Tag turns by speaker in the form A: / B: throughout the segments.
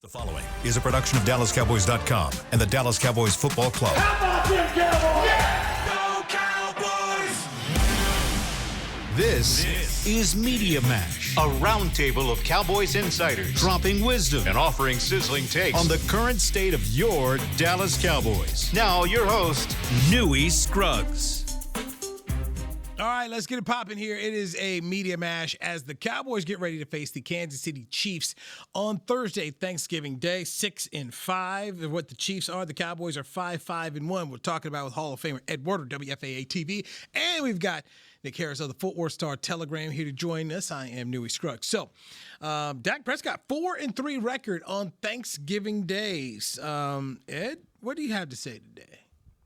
A: The following is a production of DallasCowboys.com and the Dallas Cowboys Football Club.
B: How about them Cowboys?
A: Yeah! Go Cowboys! This is Media Mash,
C: A roundtable of Cowboys insiders
A: dropping wisdom
C: and offering sizzling takes
A: on the current state of your Dallas Cowboys.
C: Now, your host,
A: Newy Scruggs.
D: All right, let's get it popping here. It is a media mash as the Cowboys get ready to face the Kansas City Chiefs on Thursday, Thanksgiving Day, 6-5. What the Chiefs are, the Cowboys are 5-1. We're talking about with Hall of Famer Ed Werder, WFAA TV, and we've got Nick Harris of the Fort Worth Star Telegram here to join us. I am Newy Scruggs. So, Dak Prescott 4-3 record on Thanksgiving days. Ed, what do you have to say today?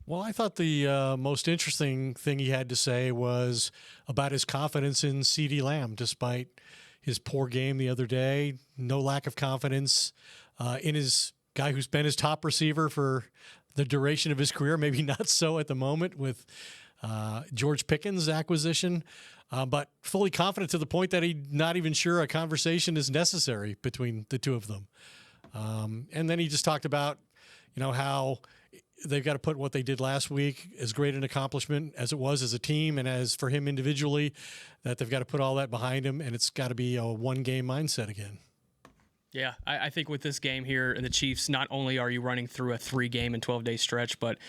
E: Well, I thought the most interesting thing he had to say was about his confidence in CeeDee Lamb, despite his poor game the other day. No lack of confidence in his guy who's been his top receiver for the duration of his career. Maybe not so at the moment with George Pickens' acquisition, but fully confident to the point that he's not even sure a conversation is necessary between the two of them. And then he just talked about, how they've got to put what they did last week as great an accomplishment as it was as a team and as for him individually, that they've got to put all that behind him, and it's got to be a one-game mindset again.
F: Yeah, I think with this game here and the Chiefs, not only are you running through a 3-game and 12-day stretch, but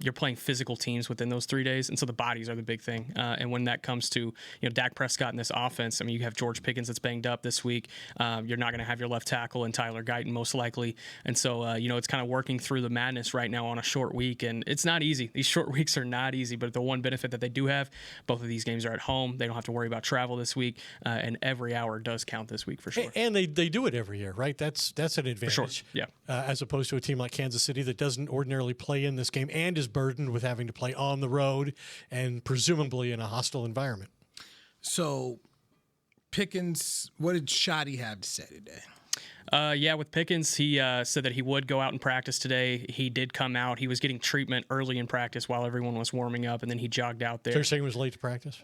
F: you're playing physical teams within those 3 days, and so the bodies are the big thing. And when that comes to Dak Prescott in this offense, I mean, you have George Pickens that's banged up this week. You're not going to have your left tackle and Tyler Guyton most likely, and so it's kind of working through the madness right now on a short week, and it's not easy. These short weeks are not easy, but the one benefit that they do have, both of these games are at home. They don't have to worry about travel this week, and every hour does count this week for sure.
E: And they do it every year, right? That's an advantage.
F: For sure. Yeah.
E: As opposed to a team like Kansas City that doesn't ordinarily play in this game and is burdened with having to play on the road and presumably in a hostile environment.
D: So, Pickens, what did Shoddy have to say today?
F: With Pickens, he said that he would go out and practice today. He did come out. He was getting treatment early in practice while everyone was warming up, and then he jogged out there.
E: So you're saying he was late to practice?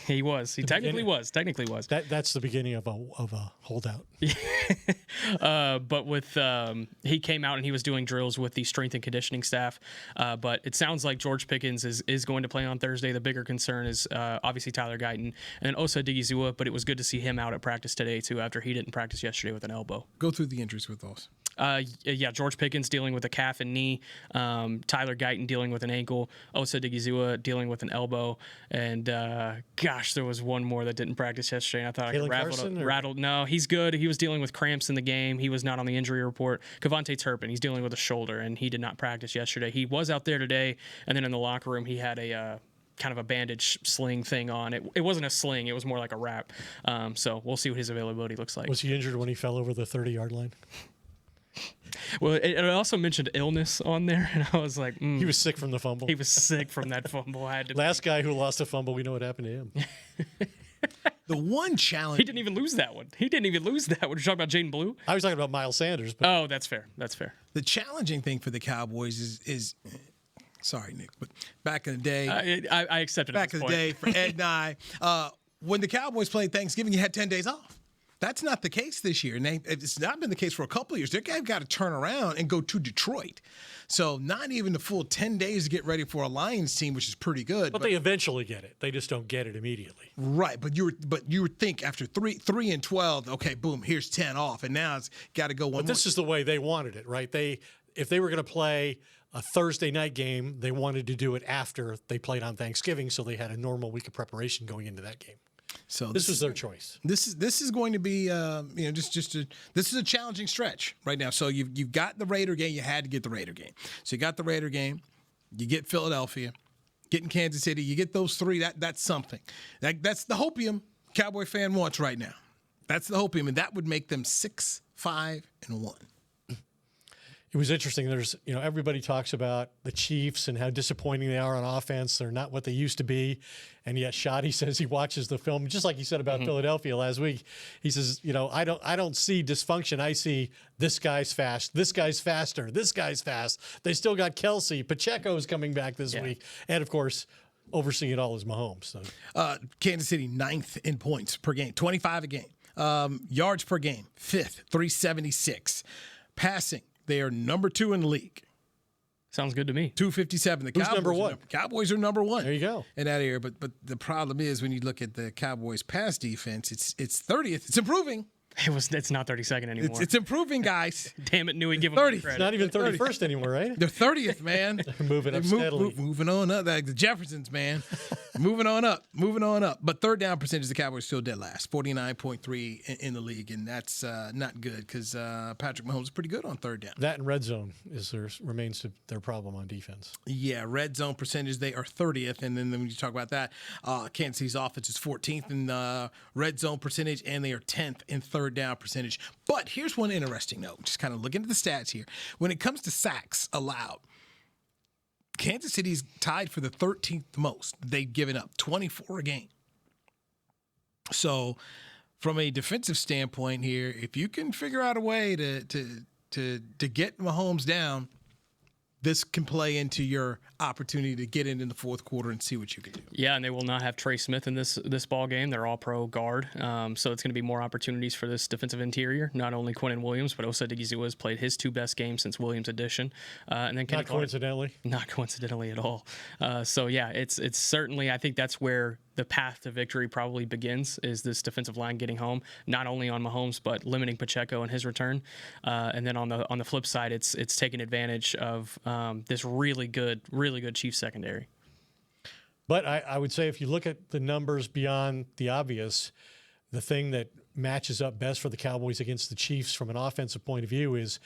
F: He was. He technically was.
E: That's the beginning of a holdout.
F: But with he came out and he was doing drills with the strength and conditioning staff. But it sounds like George Pickens is going to play on Thursday. The bigger concern is obviously Tyler Guyton and then Osa Odighizuwa, but it was good to see him out at practice today too after he didn't practice yesterday with an elbow.
D: Go through the injuries with those.
F: George Pickens dealing with a calf and knee, Tyler Guyton dealing with an ankle, Osa Odighizuwa dealing with an elbow, and there was one more that didn't practice yesterday, and I thought I could rattle. No, he's good. He was dealing with cramps in the game. He was not on the injury report. Kevontae Turpin, he's dealing with a shoulder, and he did not practice yesterday. He was out there today, and then in the locker room he had a kind of a bandage sling thing on. It wasn't a sling. It was more like a wrap. So we'll see what his availability looks like.
E: Was he injured when he fell over the 30-yard line?
F: Well, it also mentioned illness on there, and I was like,
E: He was sick from the fumble.
F: He was sick from that fumble.
E: Last guy who lost a fumble, we know what happened to him.
D: The one challenge...
F: He didn't even lose that one. You're talking about Jaden Blue?
E: I was talking about Miles Sanders. But
F: Oh, that's fair.
D: The challenging thing for the Cowboys is sorry, Nick, but back in the day...
F: I accepted it.
D: Back in the day for Ed and I, when the Cowboys played Thanksgiving, you had 10 days off. That's not the case this year. And it's not been the case for a couple of years. They've got to turn around and go to Detroit. So not even the full 10 days to get ready for a Lions team, which is pretty good.
E: But they eventually get it. They just don't get it immediately.
D: Right. But you would think after 3 and 12, okay, boom, here's 10 off. And now it's got to go one more.
E: But this is the way they wanted it, right? If they were going to play a Thursday night game, they wanted to do it after they played on Thanksgiving, so they had a normal week of preparation going into that game.
D: So
E: this was their choice.
D: This is going to be this is a challenging stretch right now. So you've got the Raider game. You had to get the Raider game. So you got the Raider game. You get Philadelphia, getting Kansas City. You get those three. That's something. That's the hopium Cowboy fan wants right now. That's the hopium, and that would make them 6-5-1.
E: It was interesting. There's, everybody talks about the Chiefs and how disappointing they are on offense. They're not what they used to be. And yet Shoddy says he watches the film, just like he said about Philadelphia last week. He says, I don't see dysfunction. I see this guy's fast, this guy's faster, this guy's fast. They still got Kelsey. Pacheco's coming back this week. And, of course, overseeing it all is Mahomes. So.
D: Kansas City, 9th in points per game, 25 a game. Yards per game, 5th, 376. Passing, they are number 2 in the league.
F: Sounds good to me.
D: 257. The
E: Who's
D: Cowboys
E: number one?
D: Cowboys are number 1.
E: There you go.
D: In that area. But the problem is when you look at the Cowboys pass defense, it's 30th. It's improving.
F: It's not 32nd anymore.
D: It's improving, guys.
F: Damn it, Newey, give them
D: 30.
F: credit.
E: It's not even 31st anymore, right?
D: They're 30th, man.
E: Moving up steadily.
D: Moving on up. Like the Jeffersons, man. Moving on up. But third down percentage, the Cowboys still dead last. 49.3 in the league, and that's not good because Patrick Mahomes is pretty good on third down.
E: That and red zone remains their problem on defense.
D: Yeah, red zone percentage, they are 30th. And then when you talk about that, Kansas City's offense is 14th in red zone percentage, and they are 10th in third down percentage. But here's one interesting note, just kind of looking at the stats here. When it comes to sacks allowed, Kansas City's tied for the 13th most. They've given up 24 a game. So from a defensive standpoint here, if you can figure out a way to get Mahomes down, this can play into your opportunity to get in the fourth quarter and see what you can do.
F: Yeah, and they will not have Trey Smith in this ball game. They're all pro guard, so it's going to be more opportunities for this defensive interior. Not only Quinnen Williams, but Osa Odighizuwa has played his 2 best games since Williams' addition, and then Kenny Clark. Not coincidentally at all. So yeah, it's certainly, I think that's where the path to victory probably begins, is this defensive line getting home, not only on Mahomes but limiting Pacheco and his return, and then on the flip side, it's taking advantage of this really good Chiefs secondary.
E: But I would say if you look at the numbers beyond the obvious, the thing that matches up best for the Cowboys against the Chiefs from an offensive point of view is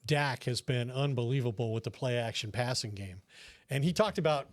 E: Dak has been unbelievable with the play-action passing game. And he talked about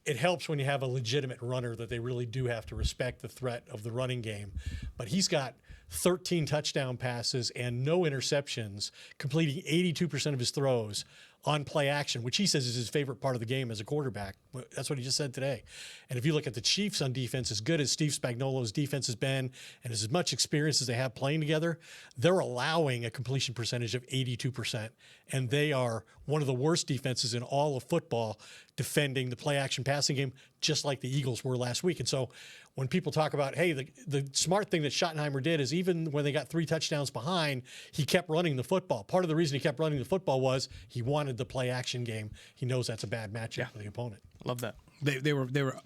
E: it helps when you have a legitimate runner that they really do have to respect the threat of the running game. But he's got 13 touchdown passes and no interceptions, completing 82% of his throws on play action, which he says is his favorite part of the game as a quarterback. That's what he just said today. And if you look at the Chiefs on defense, as good as Steve Spagnuolo's defense has been and as much experience as they have playing together, they're allowing a completion percentage of 82%. And they are one of the worst defenses in all of football defending the play action passing game, just like the Eagles were last week. And so when people talk about, hey, the smart thing that Schottenheimer did is even when they got 3 touchdowns behind, he kept running the football. Part of the reason he kept running the football was he wanted the play action game. He knows that's a bad matchup for the opponent.
F: Love that.
D: They were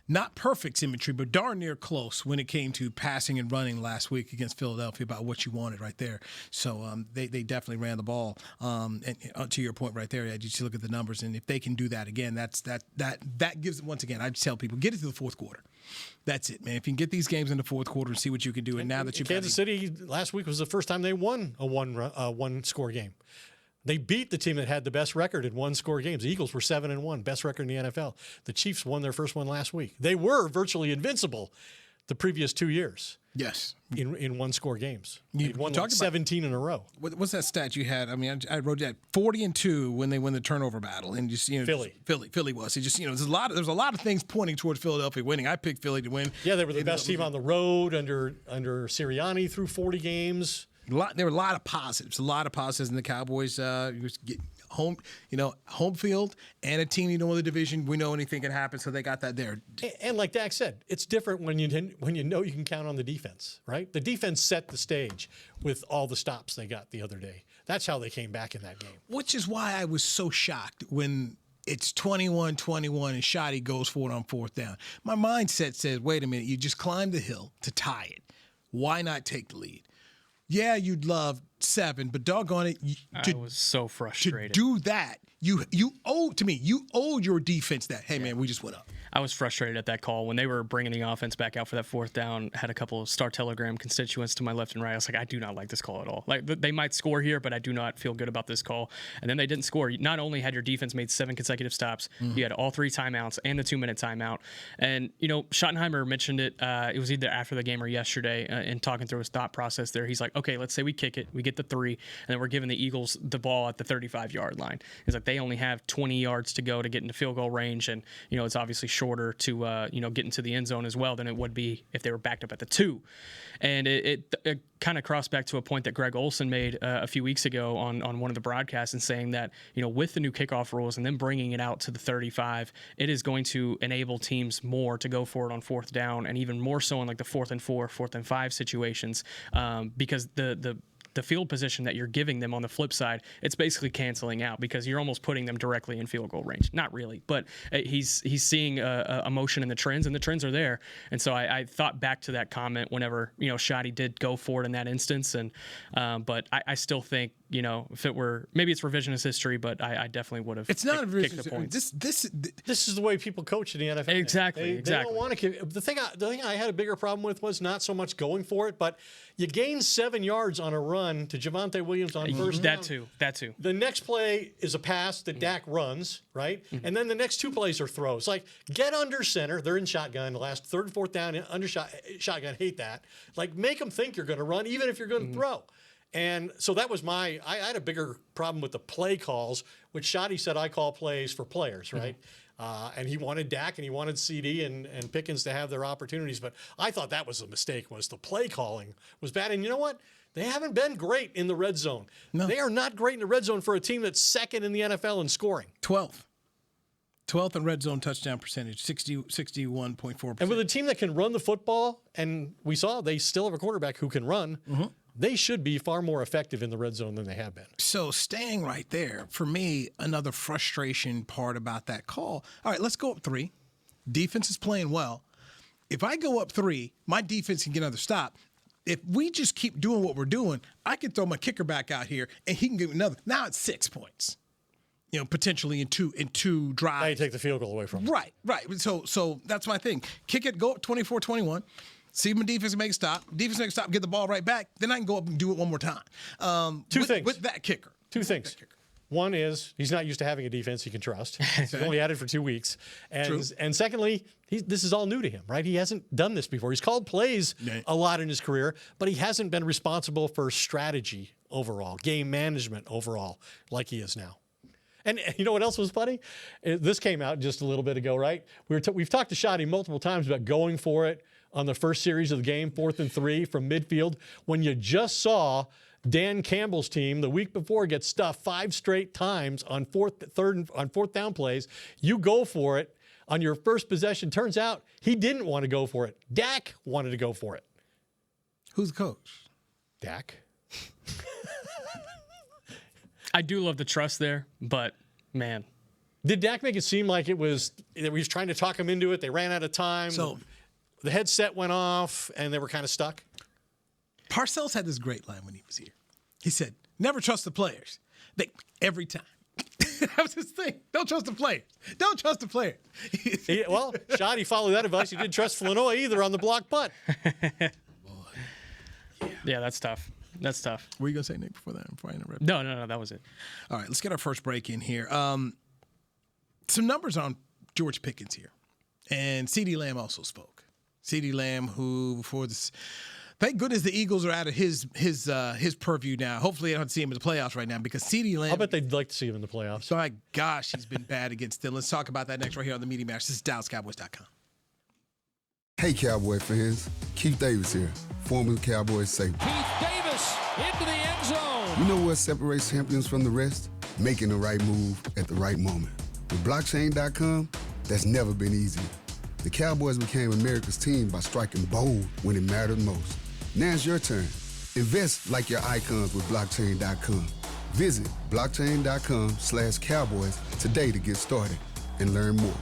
D: not perfect symmetry, but darn near close when it came to passing and running last week against Philadelphia about what you wanted right there. So they definitely ran the ball. And to your point right there, you just look at the numbers, and if they can do that again, that gives them, once again, I just tell people, get it to the fourth quarter. That's it, man. If you can get these games in the fourth quarter and see what you can do, and now that you've
E: Kansas City last week was the first time they won a one-score game. They beat the team that had the best record in one-score games. The Eagles were 7-1, best record in the NFL. The Chiefs won their first one last week. They were virtually invincible the previous 2 years.
D: Yes,
E: in one-score games.
D: You
E: won like 17 in a row.
D: What's that stat you had? I mean, I wrote that 40-2 when they win the turnover battle, and just Philly was. It just there's a lot of things pointing towards Philadelphia winning. I picked Philly to win.
E: Yeah, they were the best team on the road under Sirianni through 40 games.
D: There were a lot of positives. In the Cowboys. Get home field and a team you know in the division. We know anything can happen, so they got that there.
E: And like Dak said, it's different when you know you can count on the defense, right? The defense set the stage with all the stops they got the other day. That's how they came back in that game. Which
D: is why I was so shocked when it's 21-21 and Shoddy goes for it on fourth down. My mindset says, wait a minute, you just climbed the hill to tie it. Why not take the lead? Yeah, you'd love 7, but doggone it.
F: I was so frustrated.
D: To do that, you owe your defense that. Hey, man, we just went up.
F: I was frustrated at that call when they were bringing the offense back out for that fourth down. Had a couple of Star Telegram constituents to my left and right. I was like, I do not like this call at all. Like, they might score here, but I do not feel good about this call. And then they didn't score. Not only had your defense made 7 consecutive stops, you had all 3 timeouts and the 2-minute timeout. And Schottenheimer mentioned it. It was either after the game or yesterday, in talking through his thought process there. He's like, okay, let's say we kick it, we get the 3, and then we're giving the Eagles the ball at the 35-yard line. He's like, they only have 20 yards to go to get into field goal range, and it's obviously shorter to get into the end zone as well than it would be if they were backed up at the 2. And it kind of crossed back to a point that Greg Olson made a few weeks ago on one of the broadcasts, and saying that with the new kickoff rules and then bringing it out to the 35, it is going to enable teams more to go for it on fourth down, and even more so in like the 4th and 4, 4th and 5 situations, because the the field position that you're giving them on the flip side, it's basically canceling out because you're almost putting them directly in field goal range. Not really, but he's seeing a motion in the trends, and the trends are there. And so I thought back to that comment whenever, Shotty did go for it in that instance. And but I still think, if it were, maybe it's revisionist history, but I definitely would have.
D: It's not
F: kicked
D: revisionist.
F: the points.
E: This is the way people coach in the NFL.
F: Exactly.
E: They don't want to. The thing I had a bigger problem with was not so much going for it, but you gain 7 yards on a run to Javonte Williams on first down.
F: That too.
E: The next play is a pass that Dak runs, right? And then the next 2 plays are throws. Like, get under center. They're in shotgun. The last 3rd and 4th down, under shotgun. Hate that. Like, make them think you're going to run, even if you're going to throw. And so that was I had a bigger problem with the play calls, which Shotty said I call plays for players, right? And he wanted Dak and he wanted CD and Pickens to have their opportunities. But I thought that was a mistake, was the play calling was bad. And you know what? They haven't been great in the red zone. No. They are not great in the red zone for a team that's second in the NFL in scoring.
D: 12th in red zone touchdown percentage, 61.4%.
E: And with a team that can run the football, and we saw they still have a quarterback who can run, they should be far more effective in the red zone than they have been.
D: So staying right there, for me, another frustration part about that call. All right, let's go up 3. Defense is playing well. If I go up 3, my defense can get another stop. If we just keep doing what we're doing, I can throw my kicker back out here and he can give another. Now it's 6 points. Potentially in two drives.
E: Now you take the field goal away from them.
D: Right. So that's my thing. Kick it, go up 24-21. See my defense make a stop. Defense make a stop, get the ball right back. Then I can go up and do it one more time.
E: Two things.
D: With that kicker.
E: Two things. One is he's not used to having a defense he can trust. He's only had it for 2 weeks. And secondly, this is all new to him, right? He hasn't done this before. He's called plays a lot in his career, but he hasn't been responsible for strategy overall, game management overall, like he is now. And you know what else was funny? This came out just a little bit ago, right? We've talked to Shotty multiple times about going for it on the first series of the game, 4th and 3 from midfield, when you just saw Dan Campbell's team the week before get stuffed 5 straight times on fourth down plays. You go for it on your first possession. Turns out he didn't want to go for it. Dak wanted to go for it.
D: Who's the coach?
E: Dak.
F: I do love the trust there, but man.
E: Did Dak make it seem like that he was trying to talk him into it? They ran out of time.
D: So
E: the headset went off and they were kind of stuck.
D: Parcells had this great line when he was here. He said, never trust the players. Every time. That was his thing. Don't trust the players. Don't trust the players.
E: Well, Shotty followed that advice. He didn't trust Flanoy either on the block punt.
F: Yeah, that's tough. That's tough.
D: What were you going to say, Nick, before I interrupt?
F: No, that was it.
D: All right, let's get our first break in here. Some numbers on George Pickens here. And CeeDee Lamb also spoke. CeeDee Lamb, who before this, thank goodness the Eagles are out of his purview now. Hopefully they don't see him in the playoffs right now because CeeDee Lamb.
E: I bet they'd like to see him in the playoffs.
D: So my gosh, he's been bad against them. Let's talk about that next right here on the Media Match. This is DallasCowboys.com.
B: Hey, Cowboy fans. Keith Davis here, former Cowboys safety.
G: Keith Davis into the end zone.
B: You know what separates champions from the rest? Making the right move at the right moment. With blockchain.com, that's never been easier. The Cowboys became America's team by striking bold when it mattered most. Now it's your turn. Invest like your icons with blockchain.com. Visit blockchain.com/Cowboys today to get started and learn more.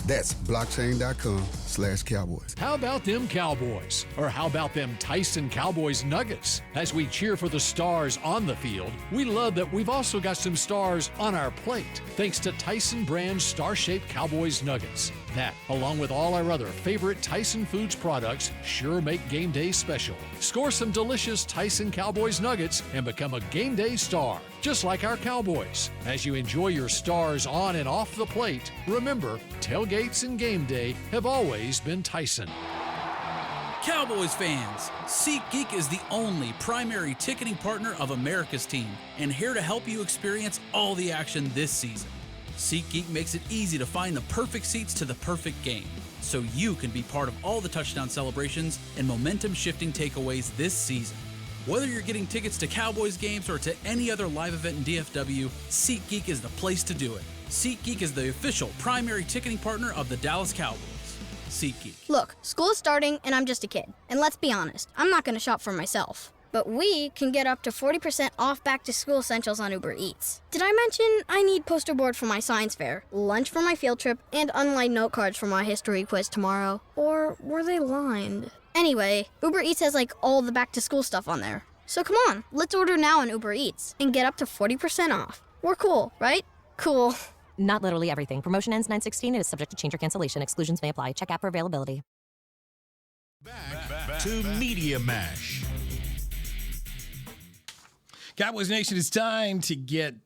B: That's blockchain.com/Cowboys.
G: How about them Cowboys? Or how about them Tyson Cowboys Nuggets? As we cheer for the stars on the field, we love that we've also got some stars on our plate, thanks to Tyson brand star-shaped Cowboys Nuggets. That, along with all our other favorite Tyson Foods products, sure make game day special. Score some delicious Tyson Cowboys Nuggets and become a game day star, just like our Cowboys. As you enjoy your stars on and off the plate, remember, tailgates and game day have always been Tyson.
H: Cowboys fans, SeatGeek is the only primary ticketing partner of America's team and here to help you experience all the action this season. SeatGeek makes it easy to find the perfect seats to the perfect game, so you can be part of all the touchdown celebrations and momentum-shifting takeaways this season. Whether you're getting tickets to Cowboys games or to any other live event in DFW, SeatGeek is the place to do it. SeatGeek is the official primary ticketing partner of the Dallas Cowboys. SeatGeek.
I: Look, school is starting and I'm just a kid. And let's be honest, I'm not going to shop for myself. but we can get up to 40% off back-to-school essentials on Uber Eats. Did I mention I need poster board for my science fair, lunch for my field trip, and unlined note cards for my history quiz tomorrow? Or were they lined? Anyway, Uber Eats has like all the back-to-school stuff on there. So come on, let's order now on Uber Eats and get up to 40% off. We're cool, right? Cool.
J: Not literally everything. Promotion ends 9/16 and is subject to change or cancellation. Exclusions may apply. Check app for availability.
A: Back to Media Mash.
D: Cowboys Nation, it's time to get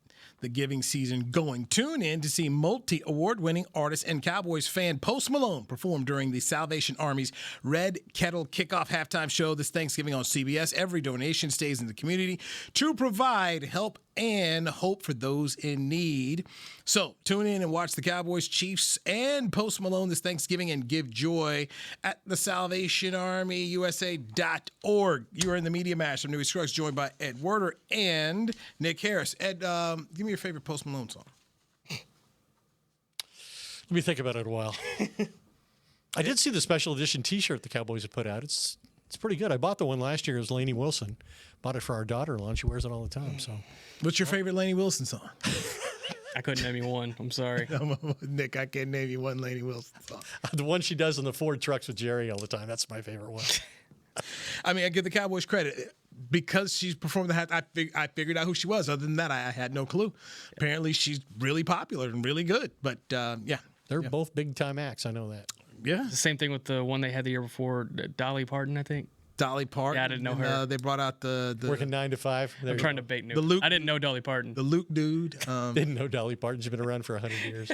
D: the giving season going. Tune in to see multi-award-winning artist and Cowboys fan Post Malone perform during the Salvation Army's Red Kettle Kickoff halftime show this Thanksgiving on CBS. Every donation stays in the community to provide help and hope for those in need. So tune in and watch the Cowboys, Chiefs, and Post Malone this Thanksgiving and give joy at the Salvation Army USA.org. You are in the Media Mash. I'm Newey Scruggs, joined by Ed Werder and Nick Harris. Ed, give me your favorite Post Malone song.
E: Let me think about it a while. I did see the special edition T-shirt the Cowboys had put out. It's pretty good. I bought the one last year. It was Lainey Wilson. Bought it for our daughter-in-law. She wears it all the time. So,
D: what's your favorite Lainey Wilson song?
F: I couldn't name you one. I'm sorry.
D: Nick, I can't name you one Lainey Wilson song.
E: The one she does in the Ford trucks with Jerry all the time. That's my favorite one.
D: I mean, I give the Cowboys credit. Because she's performed the hat, I figured out who she was. Other than that, I had no clue. Apparently, she's really popular and really good. But, yeah.
E: They're both big-time acts. I know that.
D: Yeah.
F: It's the same thing with the one they had the year before, Dolly Parton, I think.
D: Dolly Parton.
F: Yeah, I didn't know her.
D: They brought out the
E: Working 9 to 5.
F: I'm trying to bait Luke. I didn't know Dolly Parton.
D: The Luke dude.
E: Didn't know Dolly Parton. She's been around for 100 years.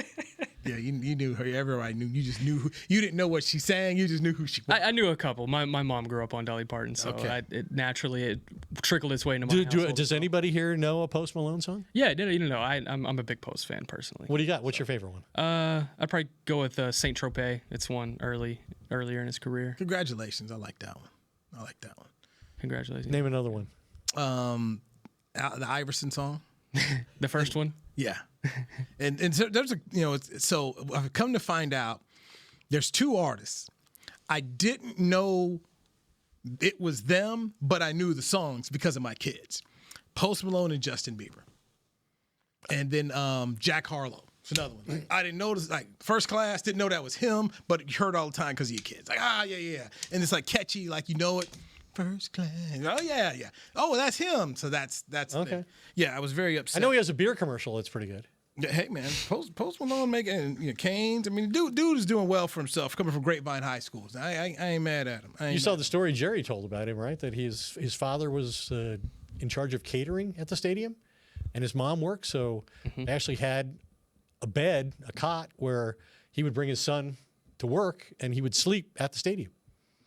D: Yeah, you knew her. Everybody knew. You just knew. You didn't know what she sang. You just knew who she was.
F: I knew a couple. My mom grew up on Dolly Parton, so it naturally trickled its way into my household.
E: Does anybody here know a Post Malone song?
F: Yeah, I'm a big Post fan personally.
E: What do you got? What's your favorite one?
F: I'd probably go with Saint Tropez. It's one earlier in his career.
D: Congratulations. I like that one.
F: Congratulations.
E: Name another one.
D: The Iverson song.
F: The first one?
D: Yeah. And so there's so I've come to find out there's two artists. I didn't know it was them, but I knew the songs because of my kids. Post Malone and Justin Bieber. And then Jack Harlow. It's another one. I didn't notice, First Class, didn't know that was him, but you heard all the time because of your kids. Yeah. And it's catchy, you know it. First Class. Oh, yeah. Oh, that's him. So that's
E: okay.
D: Yeah, I was very upset.
E: I know he has a beer commercial. It's pretty good.
D: Hey, man, Post Malone making Canes. I mean, dude is doing well for himself, coming from Grapevine High Schools. I ain't mad at him.
E: You saw the story Jerry told about him, right? That his father was in charge of catering at the stadium, and his mom worked. So they actually had a cot where he would bring his son to work, and he would sleep at the stadium.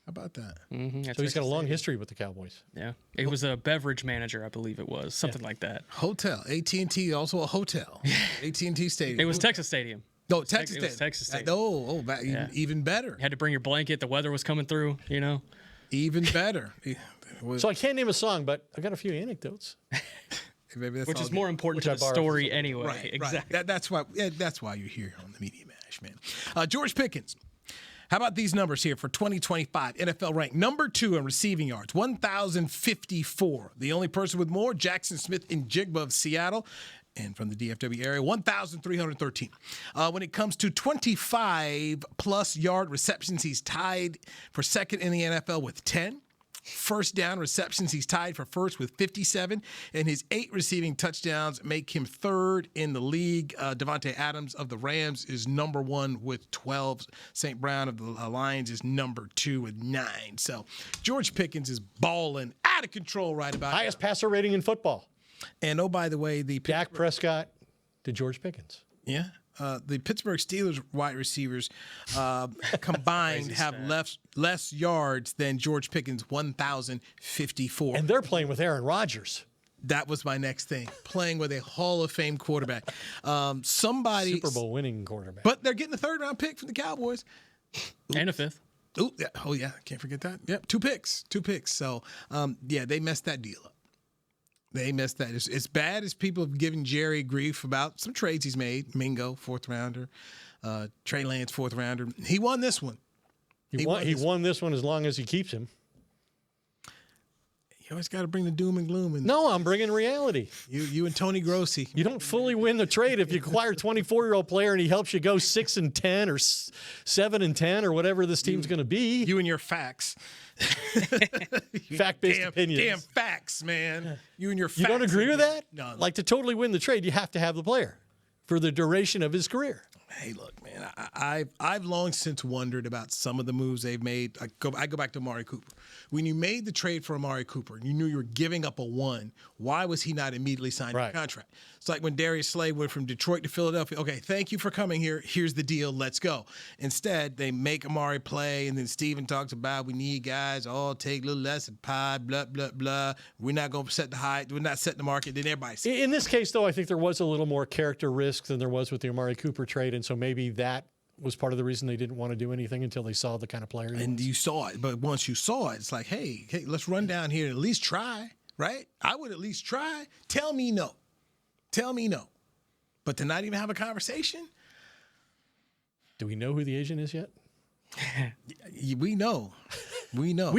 D: How about that?
F: Mm-hmm.
E: So he's got a long history with the Cowboys.
F: Yeah. It was a beverage manager, I believe it was. Something like that.
D: Hotel. AT&T, also a hotel. AT&T Stadium.
F: It was Texas Stadium.
D: No, Texas Stadium.
F: It was Texas Stadium.
D: Even better.
F: You had to bring your blanket. The weather was coming through,
D: Even better.
E: So I can't name a song, but I got a few anecdotes.
F: Which is more important to the story anyway.
D: Right,
F: exactly.
D: Right. That's why you're here on the Media Mash, man. George Pickens. How about these numbers here for 2025? NFL ranked number 2 in receiving yards, 1,054. The only person with more, Jackson Smith-Njigba of Seattle, and from the DFW area, 1,313. When it comes to 25-plus yard receptions, he's tied for second in the NFL with 10. First down receptions, he's tied for first with 57, and his 8 receiving touchdowns make him third in the league. Devontae Adams of the Rams is number 1 with 12. St. Brown of the Lions is number 2 with 9. So George Pickens is balling out of control right about now.
E: Highest passer rating in football.
D: And oh, by the way, the
E: Dak Prescott to George Pickens.
D: Yeah. The Pittsburgh Steelers wide receivers combined have less yards than George Pickens, 1,054.
E: And they're playing with Aaron Rodgers.
D: That was my next thing. Playing with a Hall of Fame quarterback. Somebody
E: Super Bowl winning quarterback.
D: But they're getting a 3rd-round pick from the Cowboys.
F: And a 5th.
D: Ooh, yeah. Oh, yeah. Can't forget that. Yep. 2 picks. So, they messed that deal up. They missed that. It's bad as people have given Jerry grief about some trades he's made. Mingo, 4th rounder. Trey Lance, 4th rounder. He won this one.
E: He won this one as long as he keeps him.
D: You always got to bring the doom and gloom. And
E: No, I'm bringing reality.
D: You and Tony Grossi.
E: You don't fully win the trade if you acquire a 24-year-old player and he helps you go 6-10 or 7-10 or whatever this team's going to be.
D: You and your facts.
E: Fact-based opinions.
D: Damn facts, man. You and your facts.
E: You don't agree with that?
D: No.
E: Like, to totally win the trade, you have to have the player for the duration of his career.
D: Hey, look, man, I've long since wondered about some of the moves they've made. I go back to Amari Cooper. When you made the trade for Amari Cooper and you knew you were giving up a 1, why was he not immediately signed a contract? It's like when Darius Slay went from Detroit to Philadelphia. Okay, thank you for coming here. Here's the deal. Let's go. Instead, they make Amari play, and then Steven talks about we need guys all take a little less than pie, blah, blah, blah. We're not going to set the height. We're not setting the market. Then everybody sees.
E: In this case, though, I think there was a little more character risk than there was with the Amari Cooper trade, and so maybe that was part of the reason they didn't want to do anything until they saw the kind of player he
D: and
E: was.
D: You saw it. But once you saw it, it's like, hey, let's run down here and at least try, right? I would at least try. Tell me no. But to not even have a conversation?
E: Do we know who the agent is yet?
D: We know.
E: We know.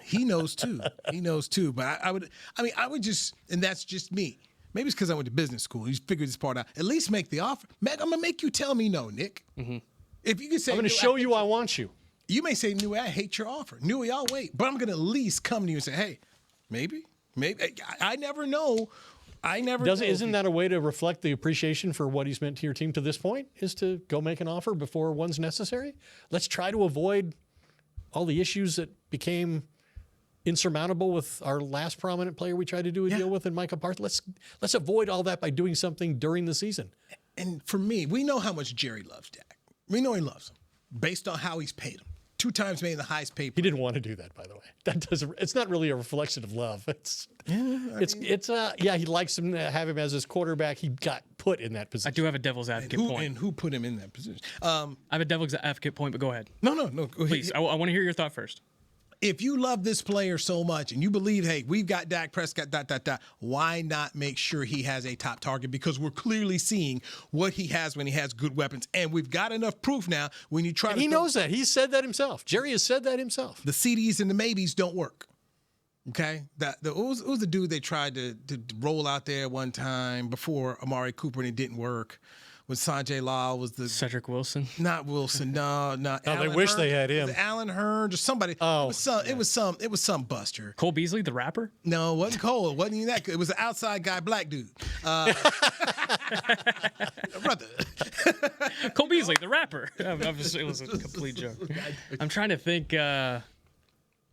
D: He knows too. But I would just, and that's just me. Maybe it's because I went to business school. You figured this part out. At least make the offer. I'm going to make you tell me no, Nick.
E: Mm-hmm.
D: If you can say,
E: I'm going to show you I want you.
D: You may say, Newey, I hate your offer. Newey, I'll wait. But I'm going to at least come to you and say, hey, maybe. I never know.
E: Isn't that a way to reflect the appreciation for what he's meant to your team to this point, is to go make an offer before one's necessary? Let's try to avoid all the issues that became insurmountable with our last prominent player we tried to do a deal with in Micah Parsons. Let's avoid all that by doing something during the season.
D: And for me, we know how much Jerry loves Dak. We know he loves him based on how he's paid him. 2 times made the highest paid.
E: He didn't want to do that, by the way. It's not really a reflection of love. He likes him to have him as his quarterback. He got put in that position.
F: I do have a devil's advocate point.
D: And who put him in that position?
F: I have a devil's advocate point, but go ahead.
D: No.
F: Please, I want to hear your thought first.
D: If you love this player so much and you believe, hey, we've got Dak Prescott, why not make sure he has a top target? Because we're clearly seeing what he has when he has good weapons. And we've got enough proof now when you try to.
E: He knows that. He said that himself. Jerry has said that himself.
D: The CDs and the maybes don't work. Okay? What was the dude they tried to roll out there one time before Amari Cooper and it didn't work? When Sanjay Lal was the
F: Cedric Wilson,
D: not Wilson, no.
E: They wish they had him.
D: Alan Hearn or somebody.
E: Oh,
D: it was some buster.
F: Cole Beasley, the rapper.
D: No, it wasn't Cole. It wasn't even that good. It was an outside guy, black dude. Brother.
F: Cole Beasley, the rapper. It was a complete joke. I'm trying to think.
D: I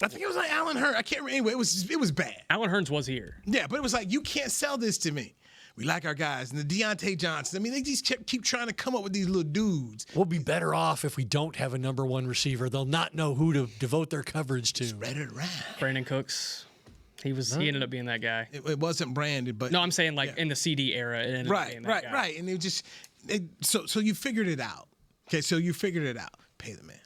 D: think it was like Alan Hearn. I can't remember. Anyway, it was bad.
F: Alan Hearns was here.
D: Yeah, but it was like, you can't sell this to me. We like our guys. And the Deontay Johnson. I mean, they just keep trying to come up with these little dudes.
E: We'll be better off if we don't have a number 1 receiver. They'll not know who to devote their coverage to.
D: Spread it around.
F: Brandon Cooks. He ended up being that guy.
D: It wasn't branded, but.
F: No, I'm saying in the CD era. It ended up being that guy.
D: Right. And it just. So you figured it out. Okay, so you figured it out. Pay the man.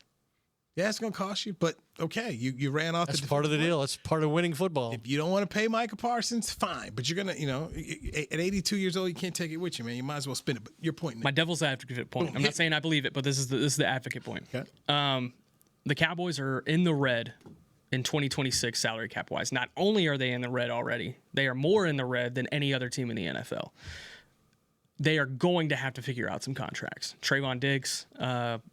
D: Yeah, it's going to cost you, but okay, you ran off.
E: That's part of the deal. That's part of winning football.
D: If you don't want to pay Micah Parsons, fine, but you're going to, at 82 years old, you can't take it with you, man. You might as well spend it. But your point.
F: My devil's advocate point. I'm not saying I believe it, but this is the advocate point.
D: Okay.
F: The Cowboys are in the red in 2026 salary cap wise. Not only are they in the red already, they are more in the red than any other team in the NFL. They are going to have to figure out some contracts. Trayvon Diggs.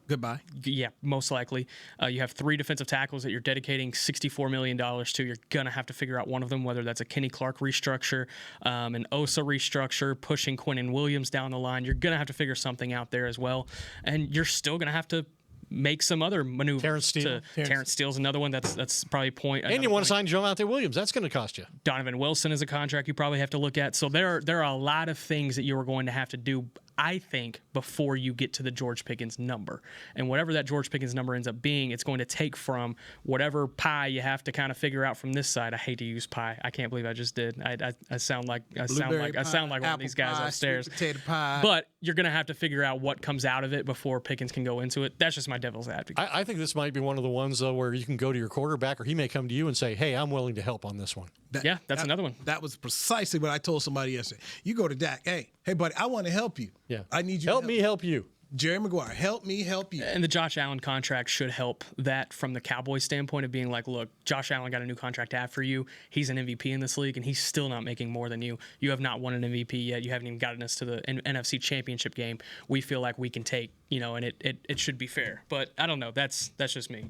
D: Goodbye.
F: Yeah, most likely. You have 3 defensive tackles that you're dedicating $64 million to. You're going to have to figure out one of them, whether that's a Kenny Clark restructure, an Osa restructure, pushing Quinnen Williams down the line. You're going to have to figure something out there as well. And you're still going to have to make some other maneuvers. Terrence Steele's another one that's probably point.
E: And you want to sign Javonte Williams. That's going to cost you.
F: Donovan Wilson is a contract you probably have to look at. So there are a lot of things that you are going to have to do, I think, before you get to the George Pickens number. And whatever that George Pickens number ends up being, it's going to take from whatever pie you have to kind of figure out from this side. I hate to use pie. I can't believe I just did. I sound like one of these guys upstairs.
D: Potato pie.
F: But you're going to have to figure out what comes out of it before Pickens can go into it. That's just my devil's advocate.
E: I think this might be one of the ones, though, where you can go to your quarterback, or he may come to you and say, hey, I'm willing to help on this one.
F: That's another one.
D: That was precisely what I told somebody yesterday. You go to Dak, hey, buddy, I want to help you.
E: Yeah.
D: I need you
E: help me help you.
D: Jerry Maguire, help me help you.
F: And the Josh Allen contract should help that from the Cowboys standpoint of being like, look, Josh Allen got a new contract after you. He's an MVP in this league, and he's still not making more than you. You have not won an MVP yet. You haven't even gotten us to the NFC Championship game. We feel like we can take, and it should be fair. But I don't know. That's just me.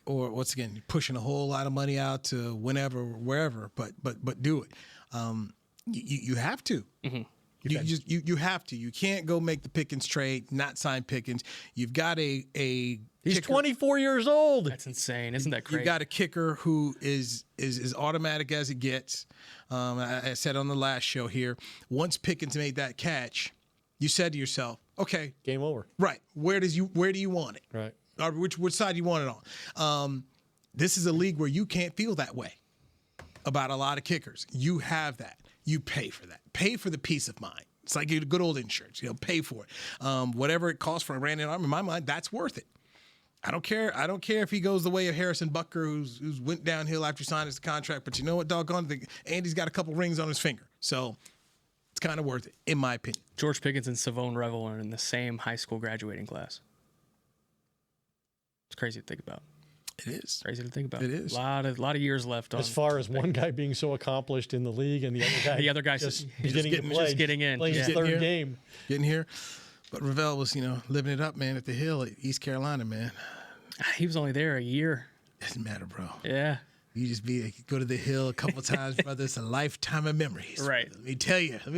D: Or once again, pushing a whole lot of money out to whenever, wherever, but do it. You have to. Mm-hmm. You have to. You can't go make the Pickens trade, not sign Pickens. You've got a
E: He's
D: kicker.
E: 24 years old.
F: That's insane. Isn't that crazy?
D: You got a kicker who is automatic as it gets. I said on the last show here, once Pickens made that catch, you said to yourself, okay,
E: game over.
D: Right. Where do you want it?
E: Right.
D: Or which side do you want it on? This is a league where you can't feel that way about a lot of kickers. You have that. You pay for that. Pay for the peace of mind. It's like good old insurance. Pay for it. Whatever it costs for a Brandon Arm, in my mind, that's worth it. I don't care if he goes the way of Harrison Butker, who's went downhill after signing his contract. But you know what, doggone it, Andy's got a couple rings on his finger, so it's kind of worth it, in my opinion.
F: George Pickens and Savone Revel are in the same high school graduating class. It's crazy to think about.
D: It is
F: crazy to think about.
D: It is
F: a lot of years left.
E: As far as one guy being so accomplished in the league and the other guy
F: just
E: getting in, playing his third game,
D: getting here. But Ravel was living it up, man, at the Hill at East Carolina, man.
F: He was only there a year.
D: Doesn't matter, bro.
F: Yeah.
D: You just go to the Hill a couple times, brother. It's a lifetime of memories.
F: Right.
D: Let me tell you. Some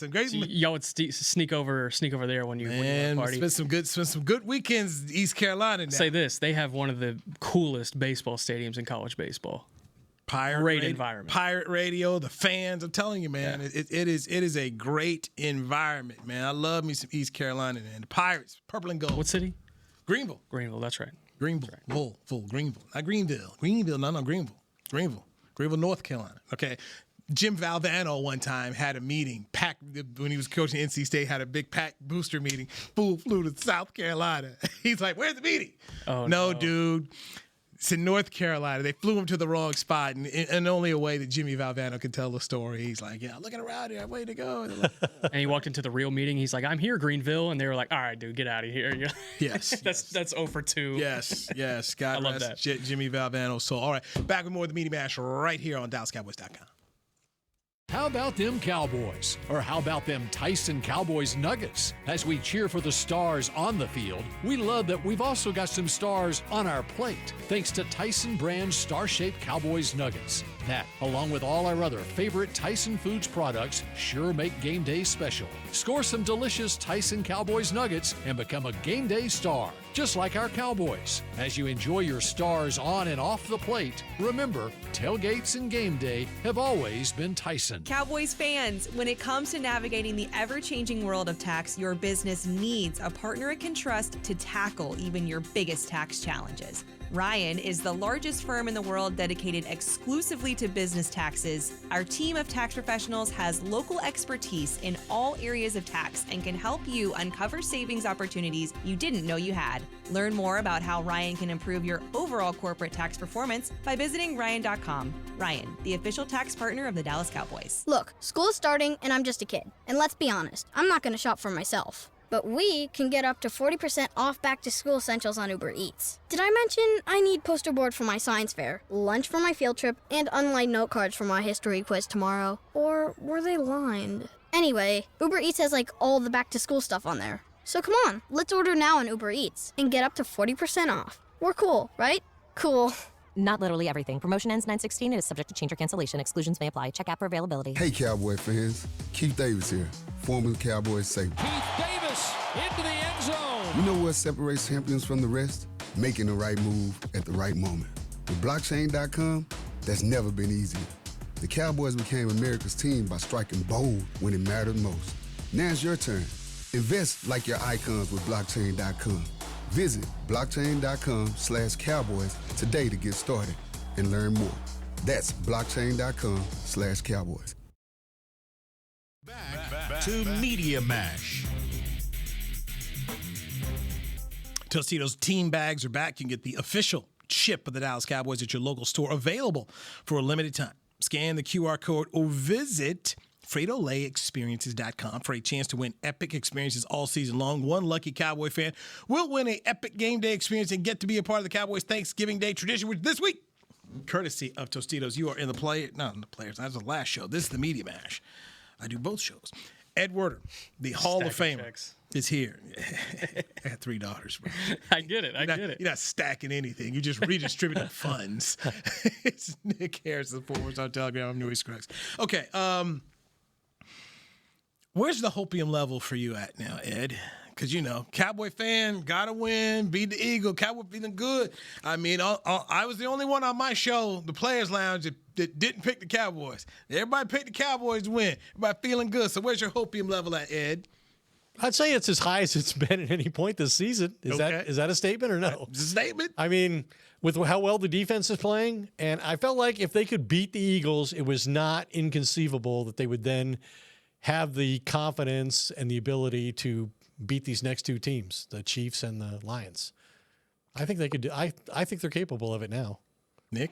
D: great.
F: So y'all would sneak over there when you party.
D: Spend some good weekends in East Carolina. Now.
F: Say this: they have one of the coolest baseball stadiums in college baseball. Great environment.
D: Pirate radio, the fans. I'm telling you, man, it is a great environment, man. I love me some East Carolina, man. The Pirates, purple and gold.
F: What city?
D: Greenville.
F: Greenville. That's right.
D: Greenville, Greenville, not Greenville. Greenville, North Carolina. Okay, Jim Valvano one time had a meeting, packed when he was coaching NC State, had a big packed booster meeting. Fool flew to South Carolina. He's like, "Where's the meeting?"
F: Oh
D: no, dude. It's in North Carolina. They flew him to the wrong spot, and only a way that Jimmy Valvano can tell the story. He's like, "Yeah, looking around here, way to go."
F: And he walked into the real meeting. He's like, "I'm here, Greenville," and they were like, "All right, dude, get out of here."
D: Yes,
F: that's 0 for 2.
D: Yes. God
F: I love
D: rest
F: that.
D: Jimmy Valvano. So, all right, back with more of the Media Mash right here on DallasCowboys.com.
G: How about them Cowboys? Or how about them Tyson Cowboys Nuggets? As we cheer for the stars on the field, we love that we've also got some stars on our plate, thanks to Tyson brand star-shaped Cowboys Nuggets. That, along with all our other favorite Tyson Foods products, sure make game day special. Score some delicious Tyson Cowboys Nuggets and become a game day star, just like our Cowboys. As you enjoy your stars on and off the plate, remember, tailgates and game day have always been Tyson.
K: Cowboys fans, when it comes to navigating the ever-changing world of tax, your business needs a partner it can trust to tackle even your biggest tax challenges. Ryan is the largest firm in the world dedicated exclusively to business taxes. Our team of tax professionals has local expertise in all areas of tax and can help you uncover savings opportunities you didn't know you had. Learn more about how Ryan can improve your overall corporate tax performance by visiting Ryan.com. Ryan, the official tax partner of the Dallas Cowboys.
I: Look, school is starting and I'm just a kid. And let's be honest, I'm not going to shop for myself. But we can get up to 40% off back-to-school essentials on Uber Eats. Did I mention I need poster board for my science fair, lunch for my field trip, and unlined note cards for my history quiz tomorrow? Or were they lined? Anyway, Uber Eats has all the back-to-school stuff on there. So come on, let's order now on Uber Eats and get up to 40% off. We're cool, right? Cool.
J: Not literally everything. Promotion ends 9/16 and is subject to change or cancellation. Exclusions may apply. Check app for availability.
B: Hey, Cowboy fans. Keith Davis here, former Cowboys safety.
G: Keith Davis into the end zone.
B: You know what separates champions from the rest? Making the right move at the right moment. With blockchain.com, that's never been easier. The Cowboys became America's team by striking bold when it mattered most. Now it's your turn. Invest like your icons with blockchain.com. Visit blockchain.com/Cowboys today to get started and learn more. That's blockchain.com/Cowboys.
A: Back to Media Mash.
D: Tostitos team bags are back. You can get the official chip of the Dallas Cowboys at your local store, available for a limited time. Scan the QR code or visit FritoLayExperiences.com for a chance to win epic experiences all season long. One lucky Cowboy fan will win an epic game day experience and get to be a part of the Cowboys Thanksgiving Day tradition, which this week, courtesy of Tostitos, you are in the Players. That was the last show. This is the Media Mash. I do both shows. Ed Werder, the Hall of Famer, is here. I got 3 daughters, bro.
F: I get it.
D: You're not stacking anything. You're just redistributing funds. It's Nick Harris, the Forwards on Telegram. I'm Newy Scruggs. Okay. Where's the hopium level for you at now, Ed? Because, Cowboy fan, got to win, beat the Eagle. Cowboy feeling good. I mean, I was the only one on my show, the Players Lounge, that didn't pick the Cowboys. Everybody picked the Cowboys to win. Everybody feeling good. So where's your hopium level at, Ed?
E: I'd say it's as high as it's been at any point this season. Is that a statement or no?
D: It's a statement.
E: I mean, with how well the defense is playing, and I felt like if they could beat the Eagles, it was not inconceivable that they would then have the confidence and the ability to beat these next 2 teams, the Chiefs and the Lions. I think they could do. I think they're capable of it now.
D: Nick?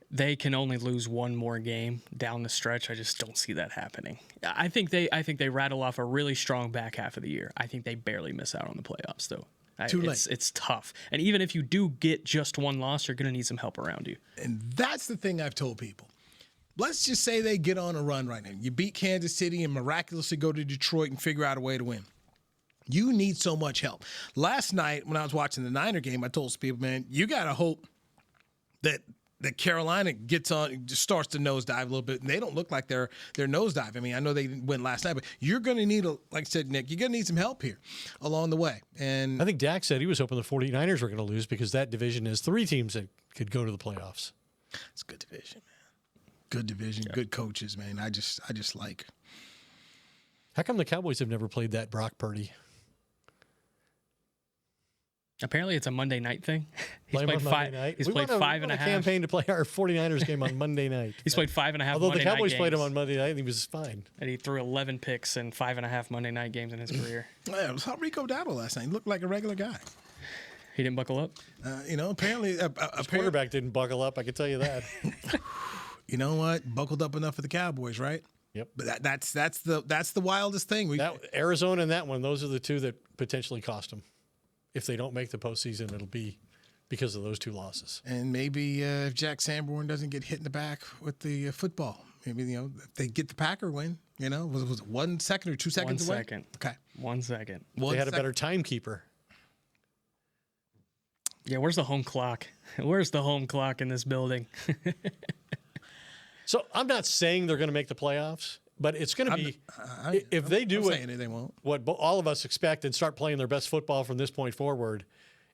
F: They can only lose one more game down the stretch. I just don't see that happening. I think they rattle off a really strong back half of the year. I think they barely miss out on the playoffs, though.
D: Too late.
F: It's tough. And even if you do get just one loss, you're going to need some help around you.
D: And that's the thing I've told people. Let's just say they get on a run right now. You beat Kansas City and miraculously go to Detroit and figure out a way to win. You need so much help. Last night when I was watching the Niner game, I told some people, man, you got to hope that Carolina gets on, just starts to nosedive a little bit, and they don't look like they're nosedive. I mean, I know they didn't win last night, but you're going to need, like I said, Nick, you're going to need some help here along the way. And
E: I think Dak said he was hoping the 49ers were going to lose because that division has 3 teams that could go to the playoffs.
D: It's a good division, man. Good division, good coaches, man. I just like.
E: How come the Cowboys have never played that Brock Purdy?
F: Apparently, it's a Monday night thing.
E: He's played 5.5. Campaign to play our 49ers game on Monday night.
F: He's played 5.5.
E: Although
F: Monday
E: the Cowboys
F: night
E: played him
F: games.
E: on Monday night, and he was fine.
F: And he threw 11 picks and 5.5 Monday night games in his career.
D: Yeah, I saw Rico Dowdle last night. He looked like a regular guy.
F: He didn't buckle up.
D: Apparently,
E: his quarterback didn't buckle up. I can tell you that.
D: You know what? Buckled up enough for the Cowboys, right?
E: Yep.
D: But that's the wildest thing.
E: Arizona and that one, those are the 2 that potentially cost them. If they don't make the postseason, it'll be because of those 2 losses.
D: And maybe if Jack Sanborn doesn't get hit in the back with the football, maybe if they get the Packer win. Was it 1 second or 2 seconds away?
F: 1 second.
D: Okay,
F: 1 second.
E: They had a better timekeeper.
F: Yeah, where's the home clock? Where's the home clock in this building?
E: So I'm not saying they're going to make the playoffs, but it's going to be if they do what all of us expect and start playing their best football from this point forward,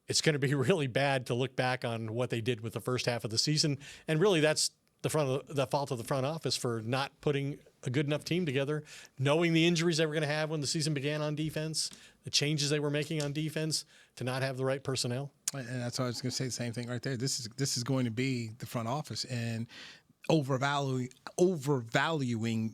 E: it's going to be really bad to look back on what they did with the first half of the season. And really, that's the fault of the front office for not putting a good enough team together, knowing the injuries they were going to have when the season began on defense, the changes they were making on defense to not have the right personnel.
D: And that's why I was going to say the same thing right there. This is going to be the front office and overvaluing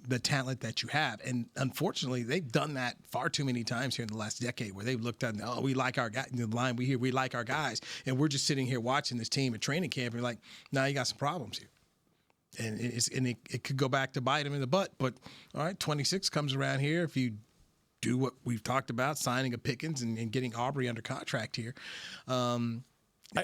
D: the talent that you have. And unfortunately, they've done that far too many times here in the last decade where they've looked at, we like our guys, the line we hear, we like our guys. And we're just sitting here watching this team at training camp and like, you got some problems here. And it could go back to bite them in the butt. But, all right, 26 comes around here. If you do what we've talked about, signing a Pickens and getting Aubrey under contract here.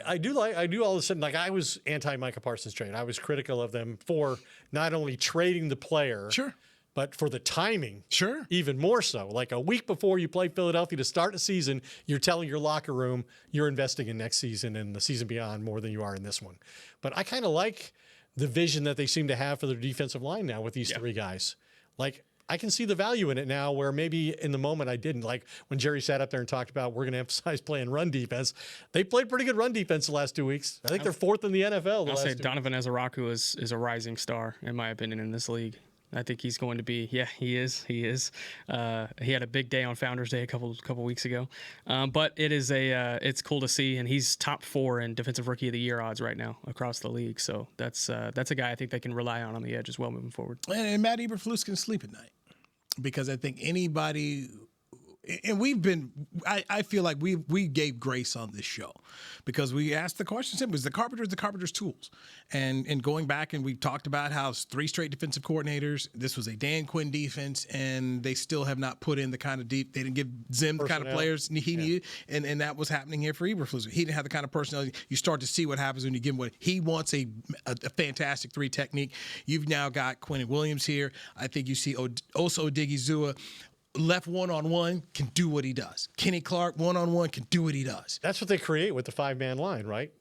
E: I do all of a sudden, like I was anti-Micah Parsons trade. I was critical of them for not only trading the player,
D: sure,
E: but for the timing,
D: sure,
E: even more so. Like a week before you play Philadelphia to start the season, you're telling your locker room you're investing in next season and the season beyond more than you are in this one. But I kind of like the vision that they seem to have for their defensive line now with these 3 guys. Like, I can see the value in it now where maybe in the moment I didn't. Like when Jerry sat up there and talked about we're going to emphasize playing run defense. They played pretty good run defense the last 2 weeks. I think they're 4th in the NFL.
F: I'll say Donovan Ezaraku is a rising star, in my opinion, in this league. I think he's going to be. Yeah, he is. He is. He had a big day on Founders Day a couple weeks ago. But it is it's cool to see, and he's top 4 in Defensive Rookie of the Year odds right now across the league. So that's a guy I think they can rely on the edge as well moving forward.
D: And Matt Eberflus can sleep at night because I think anybody and we've been, I feel like we gave grace on this show because we asked the question simply, is the Carpenter's tools? And going back and we talked about how it's 3 straight defensive coordinators. This was a Dan Quinn defense, and they still have not put in the kind of they didn't give Zim the kind of players he needed. And that was happening here for Eberflus. He didn't have the kind of personality. You start to see what happens when you give him what he wants, a fantastic 3 technique. You've now got Quinn Williams here. I think you see Osa Odigizua left one-on-one can do what he does. Kenny Clark one-on-one can do what he does.
E: That's what they create with the 5-man line, right?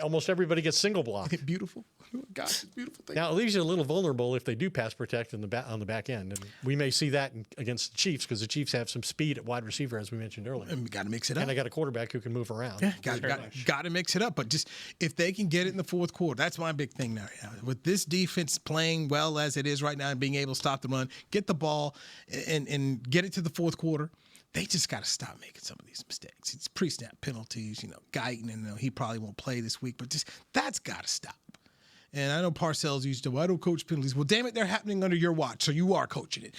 E: Almost everybody gets single blocked.
D: Beautiful. Gosh, it's a beautiful thing.
E: Now, it leaves you a little vulnerable if they do pass protect on the back end. And we may see that against the Chiefs because the Chiefs have some speed at wide receiver, as we mentioned earlier.
D: And we got to mix it up.
E: And they got a quarterback who can move around.
D: Yeah, got to mix it up. But just if they can get it in the fourth quarter, that's my big thing now. With this defense playing well as it is right now and being able to stop the run, get the ball and get it to the fourth quarter, they just got to stop making some of these mistakes. It's pre-snap penalties, Guyton, and he probably won't play this week, but just that's got to stop. And I know Parcells used to, well, I don't coach penalties. Well, damn it, they're happening under your watch, so you are coaching it.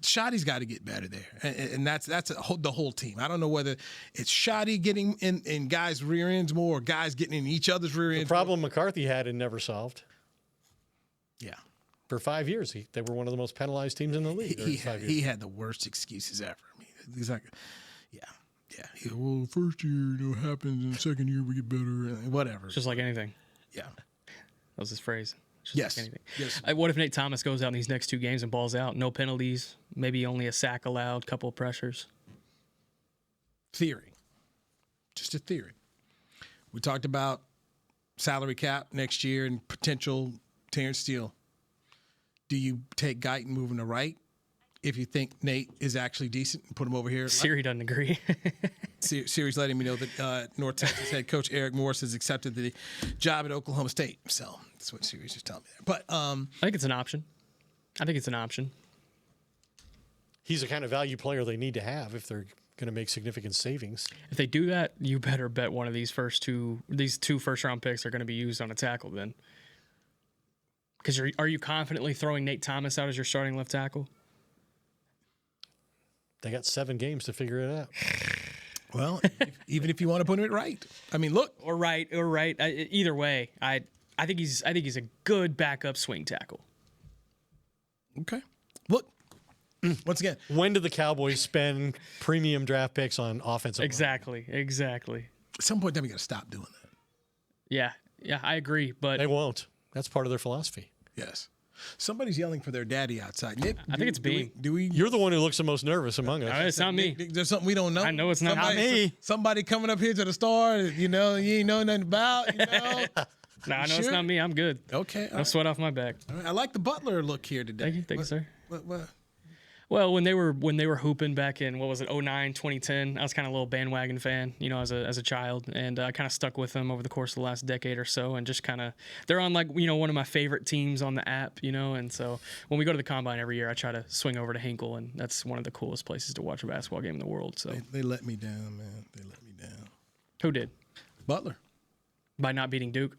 D: Shoddy's got to get better there, and that's the whole team. I don't know whether it's Shoddy getting in guys' rear ends more or guys getting in each other's rear ends.
E: The problem McCarthy had and never solved.
D: Yeah.
E: For 5 years, they were one of the most penalized teams in the league.
D: He had the worst excuses ever. I mean, he's like, yeah. Well, first year, happens, and second year we get better, whatever.
F: Just like anything.
D: Yeah.
F: That was his phrase.
D: Yes.
F: Like anything.
D: Yes.
F: What if Nate Thomas goes out in these next 2 games and balls out? No penalties, maybe only a sack allowed, couple of pressures.
D: Theory. Just a theory. We talked about salary cap next year and potential Terrence Steele. Do you take Guyton moving to right if you think Nate is actually decent and put him over here?
F: Siri doesn't agree.
D: Siri's letting me know that North Texas head coach Eric Morris has accepted the job at Oklahoma State. So that's what Siri's just telling me there. But
F: I think it's an option.
E: He's the kind of value player they need to have if they're going to make significant savings.
F: If they do that, you better bet one of these two first-round picks are going to be used on a tackle then. Because are you confidently throwing Nate Thomas out as your starting left tackle?
E: They got 7 games to figure it out.
D: Well, even if you want to put him at right, I mean, look,
F: or right. Either way, I think he's a good backup swing tackle.
D: Okay, look. Once again,
E: when do the Cowboys spend premium draft picks on offensive?
F: Exactly.
D: At some point, then we got to stop doing that.
F: Yeah, I agree, but
E: they won't. That's part of their philosophy.
D: Yes. Somebody's yelling for their daddy outside. Nick,
F: I think it's Bean.
D: Do we?
E: You're the one who looks the most nervous among us.
F: It's not me.
D: There's something we don't know.
F: I know it's not
D: me. Somebody coming up here to the store, you ain't know nothing about,
F: No, I know it's not me. I'm good.
D: Okay.
F: No sweat off my back.
D: All right. I like the Butler look here today.
F: Thank you, sir.
D: What?
F: Well, when they were hooping back in, 2009, 2010, I was kind of a little bandwagon fan, as a child, and I kind of stuck with them over the course of the last decade or so, and just kind of they're on one of my favorite teams on the app, and so when we go to the Combine every year, I try to swing over to Hinkle, and that's one of the coolest places to watch a basketball game in the world. So
D: they let me down, man. They let me down.
F: Who did?
D: Butler.
F: By not beating Duke.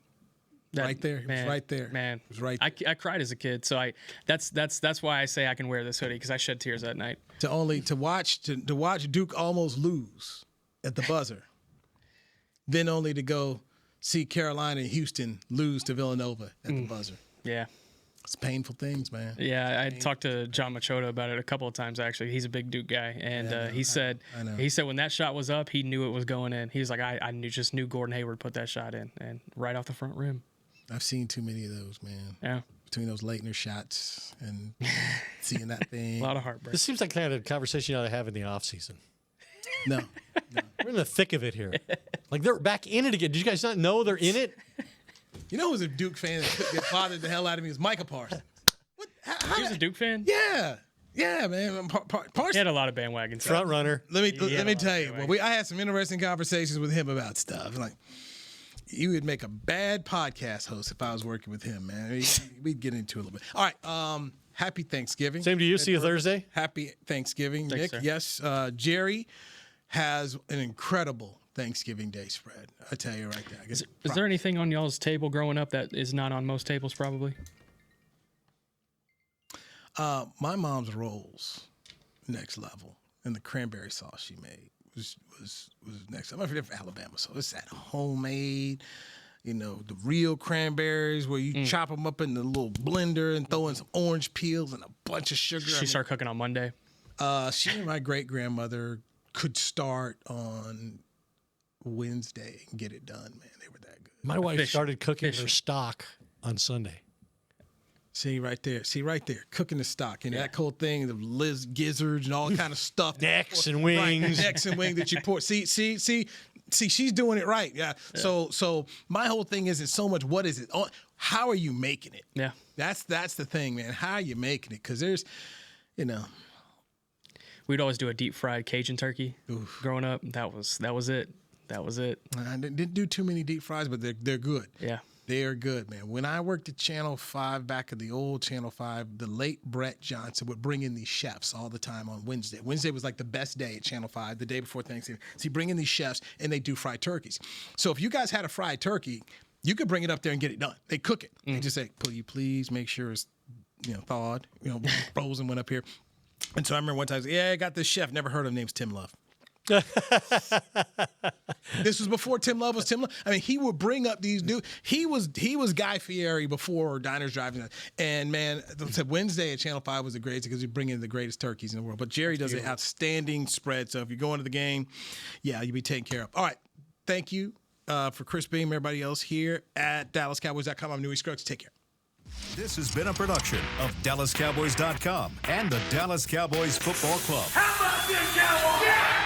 D: Right there. It was right there.
F: Man.
D: It was right there.
F: I cried as a kid, so that's why I say I can wear this hoodie, because I shed tears that night.
D: To watch Duke almost lose at the buzzer, then only to go see Carolina and Houston lose to Villanova at the buzzer.
F: Yeah.
D: It's painful things, man.
F: Yeah, I talked to John Machota about it a couple of times, actually. He's a big Duke guy, and he said when that shot was up, he knew it was going in. He was like, I just knew Gordon Hayward put that shot in, and right off the front rim.
D: I've seen too many of those, man.
F: Yeah.
D: Between those Leitner shots and seeing that thing.
F: A lot of heartbreak.
E: This seems like kind of a conversation you ought to have in the offseason.
D: No.
E: We're in the thick of it here. Like, they're back in it again. Did you guys not know they're in it?
D: You know who's a Duke fan that bothered the hell out of me was Micah Parsons.
F: He was a Duke fan?
D: Yeah, man. Parsons.
F: He had a lot of bandwagons.
E: Front runner.
D: Let me tell you. Well, I had some interesting conversations with him about stuff. Like, you would make a bad podcast host if I was working with him, man. We'd get into it a little bit. All right. Happy Thanksgiving.
E: Same to you. See you Thursday.
D: Happy Thanksgiving,
F: Thanks,
D: Nick.
F: sir.
D: Yes. Jerry has an incredible Thanksgiving Day spread. I tell you right there.
F: Is there anything on y'all's table growing up that is not on most tables, probably?
D: My mom's rolls, next level. and the cranberry sauce she made was next. I'm not for Alabama, so it's that homemade. The real cranberries where you chop them up in the little blender and throw in some orange peels and a bunch of sugar.
F: She started cooking on Monday.
D: She and my great-grandmother could start on Wednesday and get it done, man. They were that good.
E: My wife started cooking her stock on Sunday.
D: See right there, cooking the stock. And that whole thing, the gizzards and all kind of stuff.
E: Necks and wings.
D: Right, necks and wings that you pour. See, she's doing it right. Yeah. So my whole thing isn't so much what is it? How are you making it?
F: Yeah.
D: That's the thing, man. How are you making it? Because there's,
F: We'd always do a deep fried Cajun turkey. Oof. Growing up. That was it.
D: I didn't do too many deep fries, but they're good.
F: Yeah.
D: They are good, man. When I worked at Channel 5, back at the old Channel 5, the late Brett Johnson would bring in these chefs all the time on Wednesday. Wednesday was like the best day at Channel 5, the day before Thanksgiving. So he'd bring in these chefs, and they do fried turkeys. So if you guys had a fried turkey, you could bring it up there and get it done. They cook it. They just say, please make sure it's thawed. Frozen went up here. And so I remember one time, I got this chef, never heard of him, name's Tim Love. This was before Tim Love was Tim Love. I mean, he would bring up these new. He was Guy Fieri before Diners, Drive-In. And man, Wednesday at Channel 5 was the greatest because he'd bring in the greatest turkeys in the world. But Jerry does an outstanding spread. So if you're going to the game, you'll be taken care of. All right, thank you for Chris Beam, everybody else here at DallasCowboys.com. I'm Newey Scruggs. Take care.
A: This has been a production of DallasCowboys.com and the Dallas Cowboys Football Club.
L: How about this, Cowboys? Yeah!